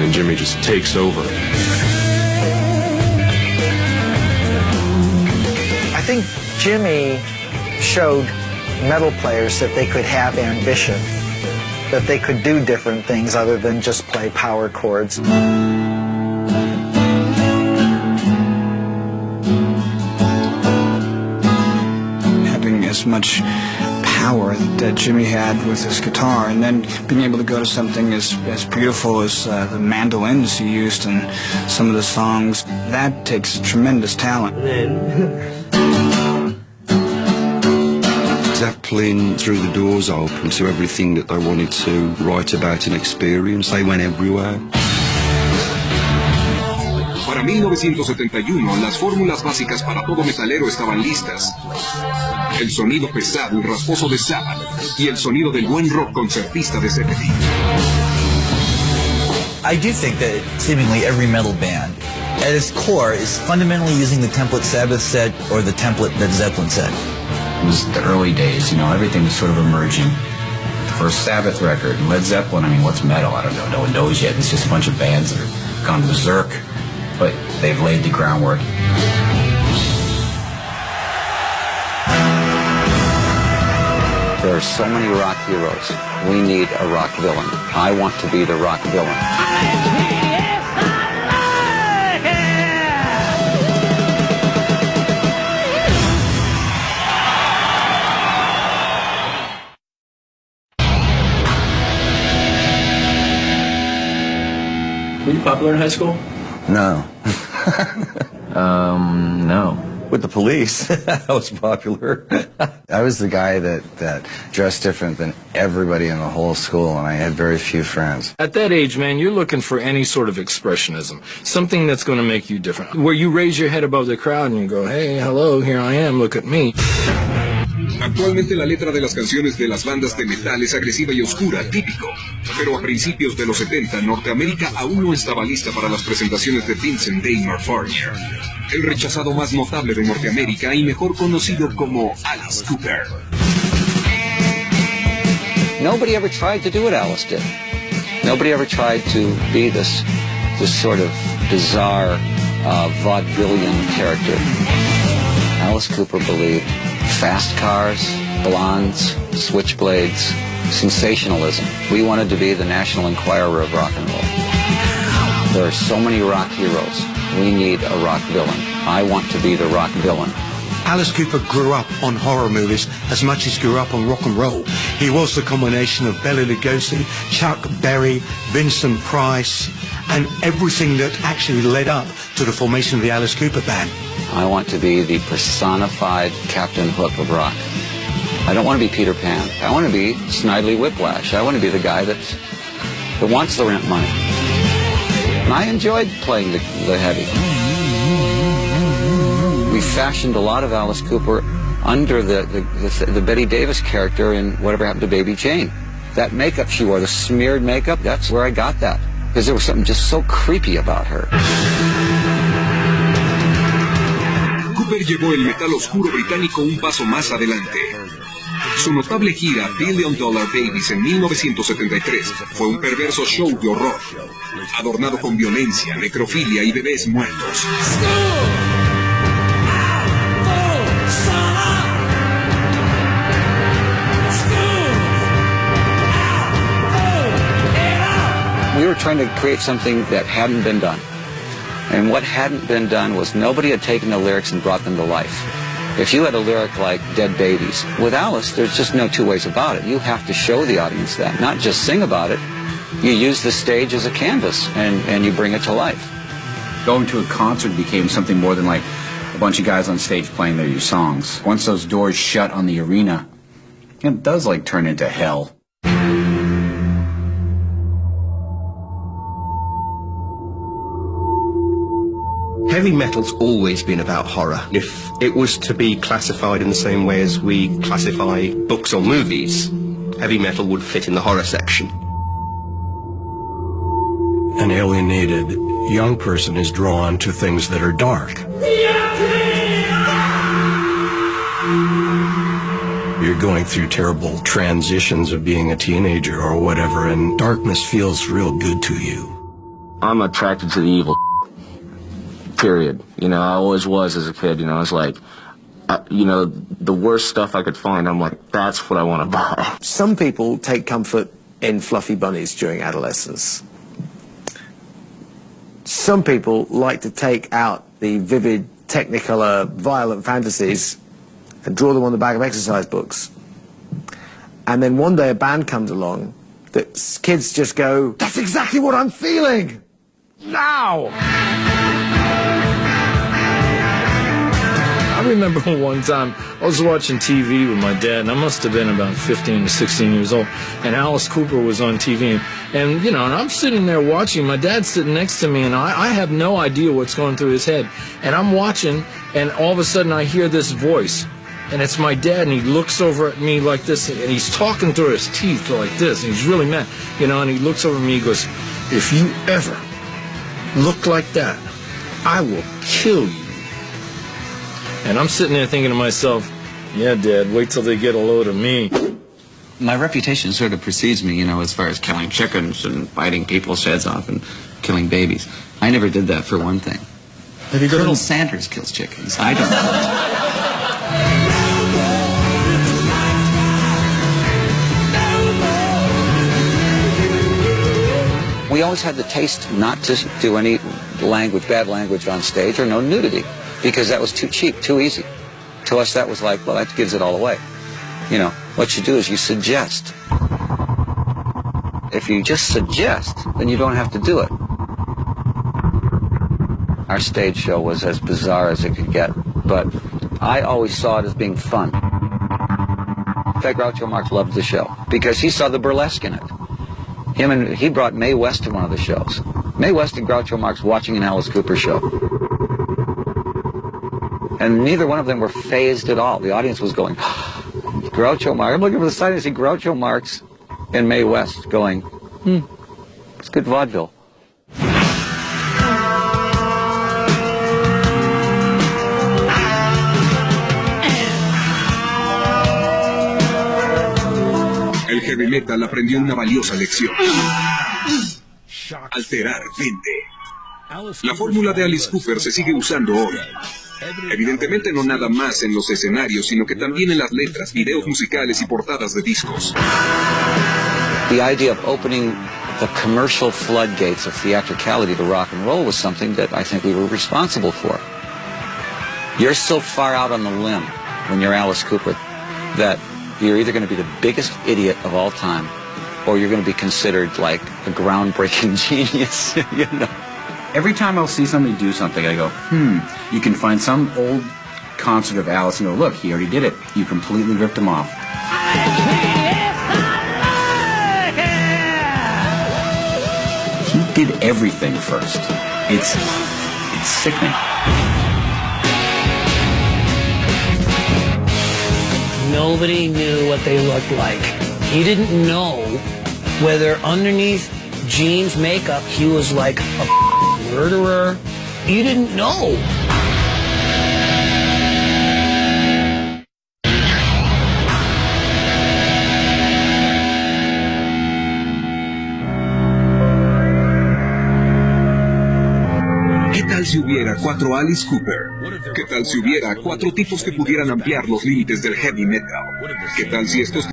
and Jimmy just takes over. I think Jimmy showed metal players that they could have ambition, that they could do different things other than just play power chords. Having as much power that Jimmy had with his guitar, and then being able to go to something as beautiful as the mandolins he used in some of the songs, that takes tremendous talent. Zeppelin threw the doors open to everything that they wanted to write about and experience. They went everywhere. Para 1971, las fórmulas básicas para todo metalero estaban listas. El sonido pesado y rasposo de Sabbath y el sonido del buen rock concertista de Zeppelin. I do think that seemingly every metal band, at its core, is fundamentally using the template Sabbath set or the template that Zeppelin set. It was the early days, you know, everything was sort of emerging. The first Sabbath record, Led Zeppelin, I mean, what's metal? I don't know, no one knows yet. It's just a bunch of bands that have gone berserk, but they've laid the groundwork. There are so many rock heroes. We need a rock villain. I want to be the rock villain. Were you popular in high school? No. No. With the police, I was popular. I was the guy that dressed different than everybody in the whole school, and I had very few friends. At that age, man, you're looking for any sort of expressionism, something that's going to make you different, where you raise your head above the crowd and you go, hey, hello, here I am, look at me. Actualmente la letra de las canciones de las bandas de metal es agresiva y oscura, típico. Pero a principios de los 70, Norteamérica aún no estaba lista para las presentaciones de Vincent Damar Farrier, el rechazado más notable de Norteamérica y mejor conocido como Alice Cooper. Nobody ever tried to do what Alice did. Nobody ever tried to be this sort of bizarre vaudevillian character. Alice Cooper believed fast cars, blondes, switchblades, sensationalism. We wanted to be the National Enquirer of rock and roll. There are so many rock heroes. We need a rock villain. I want to be the rock villain. Alice Cooper grew up on horror movies as much as he grew up on rock and roll. He was the combination of Bela Lugosi, Chuck Berry, Vincent Price, and everything that actually led up to the formation of the Alice Cooper Band. I want to be the personified Captain Hook of rock. I don't want to be Peter Pan. I want to be Snidely Whiplash. I want to be the guy that wants the rent money. And I enjoyed playing the heavy. We fashioned a lot of Alice Cooper under the Betty Davis character in Whatever Happened to Baby Jane. That makeup she wore, the smeared makeup, that's where I got that. Because there was something just so creepy about her. Cooper llevó el metal oscuro británico un paso más adelante. Su notable gira Billion Dollar Babies en 1973 fue un perverso show de horror, adornado con violencia, necrofilia y bebés muertos. We were trying to create something that hadn't been done. And what hadn't been done was nobody had taken the lyrics and brought them to life. If you had a lyric like Dead Babies, with Alice, there's just no two ways about it. You have to show the audience that, not just sing about it. You use the stage as a canvas, and you bring it to life. Going to a concert became something more than like a bunch of guys on stage playing their songs. Once those doors shut on the arena, it does like turn into hell. Heavy metal's always been about horror. If it was to be classified in the same way as we classify books or movies, heavy metal would fit in the horror section. An alienated young person is drawn to things that are dark. You're going through terrible transitions of being a teenager or whatever, and darkness feels real good to you. I'm attracted to the evil, period. You know, I always was as a kid. You know, I was like, you know, the worst stuff I could find, I'm like, that's what I want to buy. Some people take comfort in fluffy bunnies during adolescence. Some people like to take out the vivid, technicolor, violent fantasies and draw them on the back of exercise books. And then one day a band comes along that kids just go, that's exactly what I'm feeling! Now! I remember one time I was watching TV with my dad, and I must have been about 15 to 16 years old, and Alice Cooper was on TV, and you know, and I'm sitting there watching, my dad's sitting next to me, and I have no idea what's going through his head, and I'm watching, and all of a sudden I hear this voice, and it's my dad, and he looks over at me like this, and he's talking through his teeth like this, and he's really mad, you know, and he looks over at me, he goes, if you ever look like that, I will kill you. And I'm sitting there thinking to myself, yeah, Dad, wait till they get a load of me. My reputation sort of precedes me, you know, as far as killing chickens and biting people's heads off and killing babies. I never did that for one thing. Colonel Sanders kills chickens. I don't. We always had the taste not to do any bad language on stage or no nudity, because that was too cheap, too easy. To us, that was like, well, that gives it all away. You know, what you do is you suggest. If you just suggest, then you don't have to do it. Our stage show was as bizarre as it could get, but I always saw it as being fun. In fact, Groucho Marx loved the show because he saw the burlesque in it. He brought Mae West to one of the shows. Mae West and Groucho Marx watching an Alice Cooper show. And neither one of them were fazed at all. The audience was going, Groucho Marx. I'm looking for the sign to see Groucho Marx and Mae West going, it's good vaudeville. El heavy metal aprendió una valiosa lección. Alterar vende. La fórmula de Alice Cooper se sigue usando hoy. Evidentemente no nada más en los escenarios, sino que también en las letras, videos musicales y portadas de discos. The idea of opening the commercial floodgates of theatricality to rock and roll was something that I think we were responsible for. You're so far out on the limb when you're Alice Cooper that you're either going to be the biggest idiot of all time or you're going to be considered like a groundbreaking genius, you know. Every time I'll see somebody do something, I go, you can find some old concert of Alice and go, look, he already did it. You completely ripped him off. He did everything first. It's sickening. Nobody knew what they looked like. He didn't know whether underneath Gene's makeup he was like a murderer. You didn't know. ¿Qué tal si hubiera 4 Alice Cooper? ¿Qué tal si hubiera 4 tipos que pudieran ampliar los límites del heavy metal? ¿Qué tal si estos